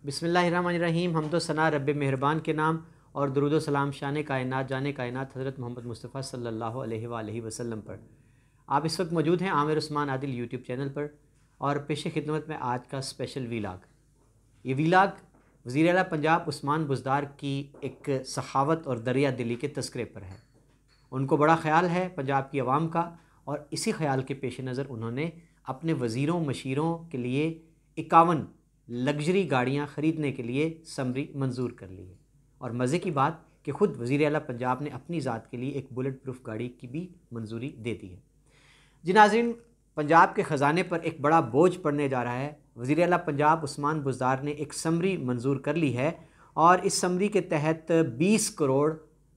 بسم اللہ الرحمن الرحیم۔ حمد و ثنا رب مہربان کے نام اور درود و سلام شان کائنات جان کائنات حضرت محمد مصطفیٰ صلی اللہ علیہ وآلہ وسلم پر۔ آپ اس وقت موجود ہیں عامر عثمان عادل یوٹیوب چینل پر اور پیش خدمت میں آج کا اسپیشل ویلاگ۔ یہ ویلاگ وزیر اعلیٰ پنجاب عثمان بزدار کی ایک سخاوت اور دریا دلی کے تذکرے پر ہے۔ ان کو بڑا خیال ہے پنجاب کی عوام کا، اور اسی خیال کے پیش نظر انہوں نے اپنے وزیروں مشیروں کے لیے 51 لگژری گاڑیاں خریدنے کے لیے سمری منظور کر لی ہے۔ اور مزے کی بات کہ خود وزیر اعلیٰ پنجاب نے اپنی ذات کے لیے ایک بلٹ پروف گاڑی کی بھی منظوری دے دی ہے۔ جی ناظرین، پنجاب کے خزانے پر ایک بڑا بوجھ پڑنے جا رہا ہے۔ وزیر اعلیٰ پنجاب عثمان بزدار نے ایک سمری منظور کر لی ہے، اور اس سمری کے تحت 20 کروڑ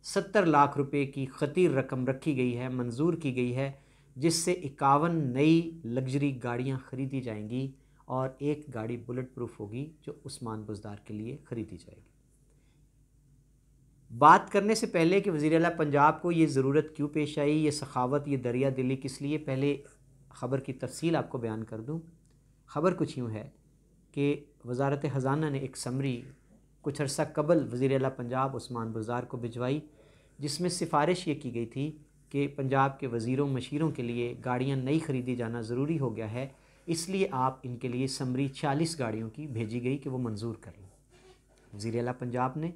70 لاکھ روپے کی خطیر رقم رکھی گئی ہے، منظور کی گئی ہے، جس سے 51 نئی لگژری گاڑیاں خریدی جائیں گی اور ایک گاڑی بلٹ پروف ہوگی جو عثمان بزدار کے لیے خریدی جائے گی۔ بات کرنے سے پہلے کہ وزیر اعلیٰ پنجاب کو یہ ضرورت کیوں پیش آئی، یہ سخاوت، یہ دریا دلی کس لیے، پہلے خبر کی تفصیل آپ کو بیان کر دوں۔ خبر کچھ یوں ہے کہ وزارت خزانہ نے ایک سمری کچھ عرصہ قبل وزیر اعلیٰ پنجاب عثمان بزدار کو بھجوائی، جس میں سفارش یہ کی گئی تھی کہ پنجاب کے وزیروں مشیروں کے لیے گاڑیاں نئی خریدی جانا ضروری ہو گیا ہے، اس لیے آپ ان کے لیے سمری 40 گاڑیوں کی بھیجی گئی کہ وہ منظور کر لیں۔ وزیر اعلیٰ پنجاب نے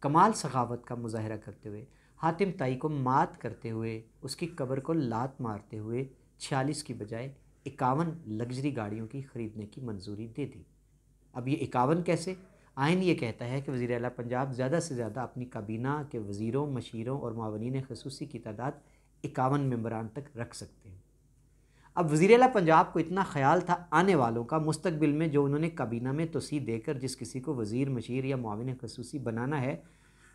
کمال سخاوت کا مظاہرہ کرتے ہوئے، حاتم طائی کو مات کرتے ہوئے، اس کی قبر کو لات مارتے ہوئے 46 کی بجائے 51 لگژری گاڑیوں کی خریدنے کی منظوری دے دی۔ اب یہ 51 کیسے؟ آئین یہ کہتا ہے کہ وزیر اعلیٰ پنجاب زیادہ سے زیادہ اپنی کابینہ کے وزیروں مشیروں اور معاونین خصوصی کی تعداد 51 ممبران تک رکھ سکتے ہیں۔ اب وزیر اعلیٰ پنجاب کو اتنا خیال تھا آنے والوں کا، مستقبل میں جو انہوں نے کابینہ میں توسیع دے کر جس کسی کو وزیر مشیر یا معاون خصوصی بنانا ہے،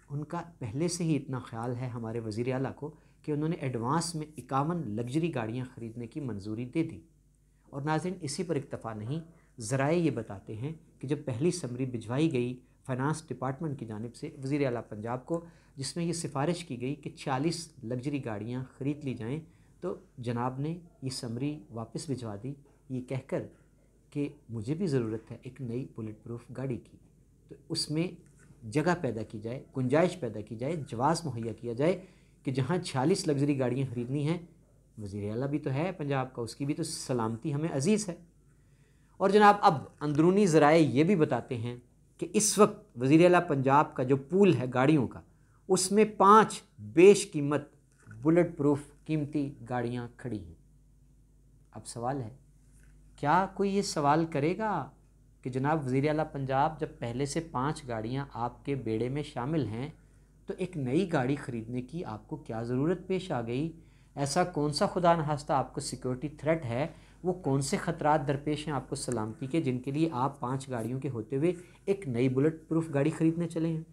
ان کا پہلے سے ہی اتنا خیال ہے ہمارے وزیر اعلیٰ کو کہ انہوں نے ایڈوانس میں 51 لگژری گاڑیاں خریدنے کی منظوری دے دی۔ اور ناظرین، اسی پر اکتفا نہیں، ذرائع یہ بتاتے ہیں کہ جب پہلی سمری بھجوائی گئی فائنانس ڈپارٹمنٹ کی جانب سے وزیر اعلیٰ پنجاب کو، جس میں یہ سفارش کی گئی کہ 40 لگژری گاڑیاں خرید لی جائیں، تو جناب نے یہ سمری واپس بھجوا دی، یہ کہہ کر کہ مجھے بھی ضرورت ہے ایک نئی بلٹ پروف گاڑی کی، تو اس میں جگہ پیدا کی جائے، گنجائش پیدا کی جائے، جواز مہیا کیا جائے کہ جہاں 46 لگژری گاڑیاں خریدنی ہیں، وزیر اعلیٰ بھی تو ہے پنجاب کا، اس کی بھی تو سلامتی ہمیں عزیز ہے۔ اور جناب اب اندرونی ذرائع یہ بھی بتاتے ہیں کہ اس وقت وزیر اعلیٰ پنجاب کا جو پول ہے گاڑیوں کا، اس میں 5 بیش قیمت بلٹ پروف قیمتی گاڑیاں کھڑی ہیں۔ اب سوال ہے، کیا کوئی یہ سوال کرے گا کہ جناب وزیر اعلیٰ پنجاب، جب پہلے سے 5 گاڑیاں آپ کے بیڑے میں شامل ہیں تو ایک نئی گاڑی خریدنے کی آپ کو کیا ضرورت پیش آ گئی؟ ایسا کون سا خدا نخواستہ آپ کو سیکورٹی تھریٹ ہے، وہ کون سے خطرات درپیش ہیں آپ کو سلامتی کے، جن کے لیے آپ 5 گاڑیوں کے ہوتے ہوئے ایک نئی بلٹ پروف گاڑی خریدنے چلے ہیں؟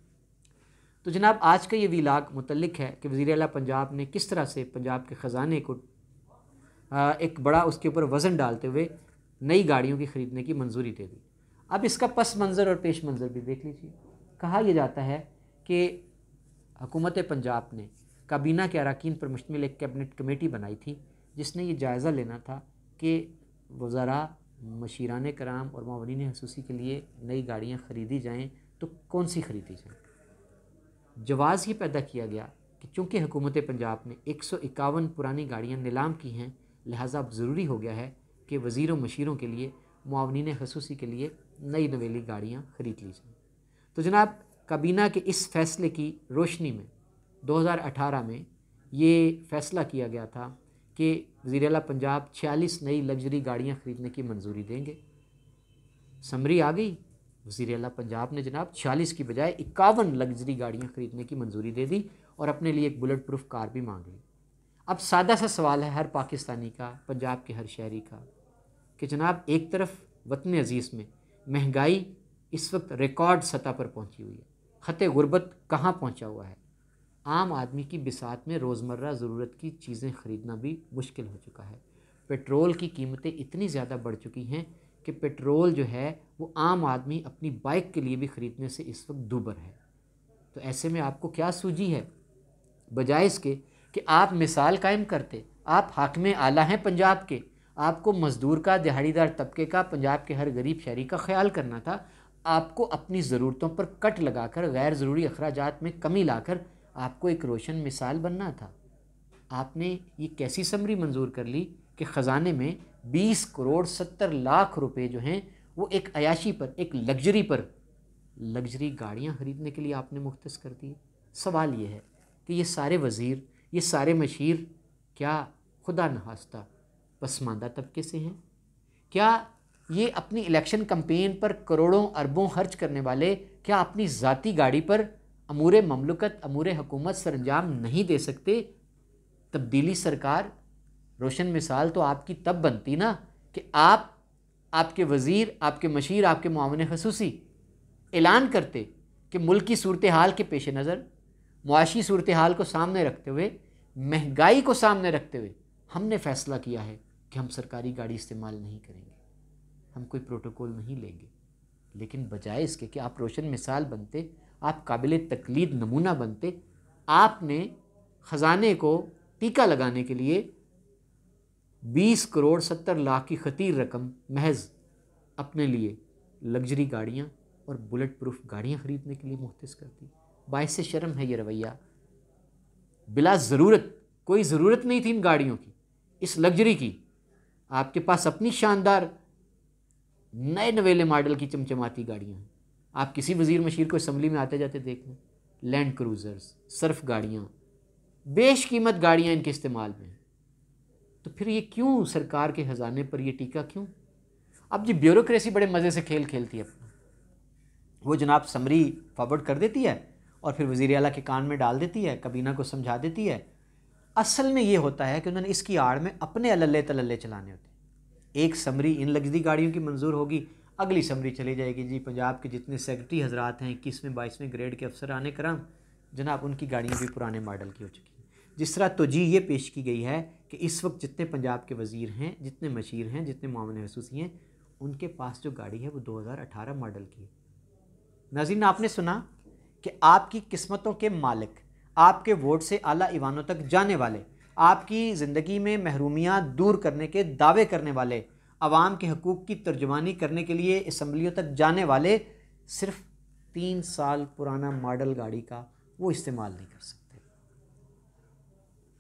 تو جناب آج کا یہ ویلاگ متعلق ہے کہ وزیر اعلیٰ پنجاب نے کس طرح سے پنجاب کے خزانے کو ایک بڑا اس کے اوپر وزن ڈالتے ہوئے نئی گاڑیوں کی خریدنے کی منظوری دے دی۔ اب اس کا پس منظر اور پیش منظر بھی دیکھ لیجیے۔ کہا یہ جاتا ہے کہ حکومت پنجاب نے کابینہ کے اراکین پر مشتمل ایک کیبنٹ کمیٹی بنائی تھی، جس نے یہ جائزہ لینا تھا کہ وزراء، مشیران کرام اور معاونین خصوصی کے لیے نئی گاڑیاں خریدی جائیں تو کون سی خریدی جائیں۔ جواز یہ پیدا کیا گیا کہ چونکہ حکومت پنجاب نے 151 پرانی گاڑیاں نیلام کی ہیں، لہٰذا اب ضروری ہو گیا ہے کہ وزیروں مشیروں کے لیے، معاونین خصوصی کے لیے نئی نویلی گاڑیاں خرید لی جائیں۔ تو جناب کابینہ کے اس فیصلے کی روشنی میں 2018 میں یہ فیصلہ کیا گیا تھا کہ وزیر اعلیٰ پنجاب 46 نئی لگژری گاڑیاں خریدنے کی منظوری دیں گے۔ سمری آ گئی، وزیر اعلیٰ پنجاب نے جناب 46 کی بجائے 51 لگژری گاڑیاں خریدنے کی منظوری دے دی اور اپنے لیے ایک بلٹ پروف کار بھی مانگ لی۔ اب سادہ سا سوال ہے ہر پاکستانی کا، پنجاب کے ہر شہری کا، کہ جناب ایک طرف وطن عزیز میں مہنگائی اس وقت ریکارڈ سطح پر پہنچی ہوئی ہے، خط غربت کہاں پہنچا ہوا ہے، عام آدمی کی بساط میں روزمرہ ضرورت کی چیزیں خریدنا بھی مشکل ہو چکا ہے، پیٹرول کی قیمتیں اتنی زیادہ بڑھ چکی ہیں کہ پیٹرول جو ہے وہ عام آدمی اپنی بائک کے لیے بھی خریدنے سے اس وقت دوبر ہے۔ تو ایسے میں آپ کو کیا سوجی ہے؟ بجائے اس کے کہ آپ مثال قائم کرتے، آپ حاکم اعلیٰ ہیں پنجاب کے، آپ کو مزدور کا، دہاڑی دار طبقے کا، پنجاب کے ہر غریب شہری کا خیال کرنا تھا، آپ کو اپنی ضرورتوں پر کٹ لگا کر غیر ضروری اخراجات میں کمی لا کر آپ کو ایک روشن مثال بننا تھا۔ آپ نے یہ کیسی سمری منظور کر لی کہ خزانے میں 20 کروڑ 70 لاکھ روپے جو ہیں وہ ایک عیاشی پر، ایک لگژری پر، لگژری گاڑیاں خریدنے کے لیے آپ نے مختص کر دی۔ سوال یہ ہے کہ یہ سارے وزیر، یہ سارے مشیر کیا خدا نخواستہ پسماندہ طبقے سے ہیں؟ کیا یہ اپنی الیکشن کمپین پر کروڑوں اربوں خرچ کرنے والے کیا اپنی ذاتی گاڑی پر امور مملکت، امور حکومت سر انجام نہیں دے سکتے؟ تبدیلی سرکار، روشن مثال تو آپ کی تب بنتی نا کہ آپ کے وزیر، آپ کے مشیر، آپ کے معاون خصوصی اعلان کرتے کہ ملک کی صورتحال کے پیش نظر، معاشی صورتحال کو سامنے رکھتے ہوئے، مہنگائی کو سامنے رکھتے ہوئے ہم نے فیصلہ کیا ہے کہ ہم سرکاری گاڑی استعمال نہیں کریں گے، ہم کوئی پروٹوکول نہیں لیں گے۔ لیکن بجائے اس کے کہ آپ روشن مثال بنتے، آپ قابل تقلید نمونہ بنتے، آپ نے خزانے کو ٹیکہ لگانے کے لیے 20 کروڑ 70 لاکھ کی خطیر رقم محض اپنے لیے لگژری گاڑیاں اور بلٹ پروف گاڑیاں خریدنے کے لیے مختص کر دی۔ باعث شرم ہے یہ رویہ۔ بلا ضرورت، کوئی ضرورت نہیں تھی ان گاڑیوں کی، اس لگژری کی۔ آپ کے پاس اپنی شاندار نئے نویلے ماڈل کی چمچماتی گاڑیاں ہیں۔ آپ کسی وزیر مشیر کو اسمبلی میں آتے جاتے دیکھ لیں، لینڈ کروزرز، صرف گاڑیاں، بیش قیمت گاڑیاں ان کے استعمال میں ہیں۔ تو پھر یہ کیوں سرکار کے خزانے پر یہ ٹیکہ کیوں؟ اب جی بیوروکریسی بڑے مزے سے کھیل کھیلتی ہے اپنا، وہ جناب سمری فارورڈ کر دیتی ہے اور پھر وزیر اعلیٰ کے کان میں ڈال دیتی ہے، کابینہ کو سمجھا دیتی ہے۔ اصل میں یہ ہوتا ہے کہ انہوں نے اس کی آڑ میں اپنے اللے تللے چلانے ہوتے ہیں۔ ایک سمری ان لگژری گاڑیوں کی منظور ہوگی، اگلی سمری چلی جائے گی جی پنجاب کے جتنے سیکرٹری حضرات ہیں 21ویں 22ویں گریڈ کے افسران کرام، جناب ان کی گاڑیاں بھی پرانے ماڈل کی ہو چکی ہیں۔ جس طرح توجیہ یہ پیش کی گئی ہے کہ اس وقت جتنے پنجاب کے وزیر ہیں، جتنے مشیر ہیں، جتنے معاون خصوصی ہیں، ان کے پاس جو گاڑی ہے وہ 2018 ماڈل کی ہے۔ ناظرین، آپ نے سنا کہ آپ کی قسمتوں کے مالک، آپ کے ووٹ سے اعلیٰ ایوانوں تک جانے والے، آپ کی زندگی میں محرومیاں دور کرنے کے دعوے کرنے والے، عوام کے حقوق کی ترجمانی کرنے کے لیے اسمبلیوں تک جانے والے صرف 3 سال پرانا ماڈل گاڑی کا وہ استعمال نہیں کر سکتے۔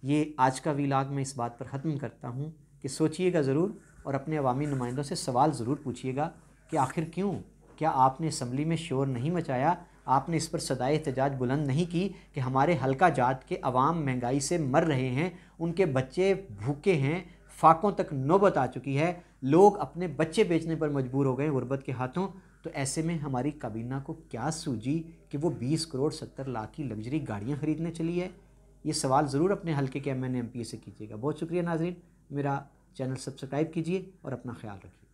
یہ آج کا ویلاگ میں اس بات پر ختم کرتا ہوں کہ سوچئے گا ضرور اور اپنے عوامی نمائندوں سے سوال ضرور پوچھیے گا کہ آخر کیوں؟ کیا آپ نے اسمبلی میں شور نہیں مچایا؟ آپ نے اس پر صدائے احتجاج بلند نہیں کی کہ ہمارے حلقہ جات کے عوام مہنگائی سے مر رہے ہیں، ان کے بچے بھوکے ہیں، فاقوں تک نوبت آ چکی ہے، لوگ اپنے بچے بیچنے پر مجبور ہو گئے غربت کے ہاتھوں؟ تو ایسے میں ہماری کابینہ کو کیا سوجی کہ وہ 20 کروڑ 70 لاکھ کی لگژری گاڑیاں خریدنے چلی ہے؟ یہ سوال ضرور اپنے حلقے کے M N A M P A سے کیجیے گا۔ بہت شکریہ ناظرین، میرا چینل سبسکرائب کیجیے اور اپنا خیال رکھیے۔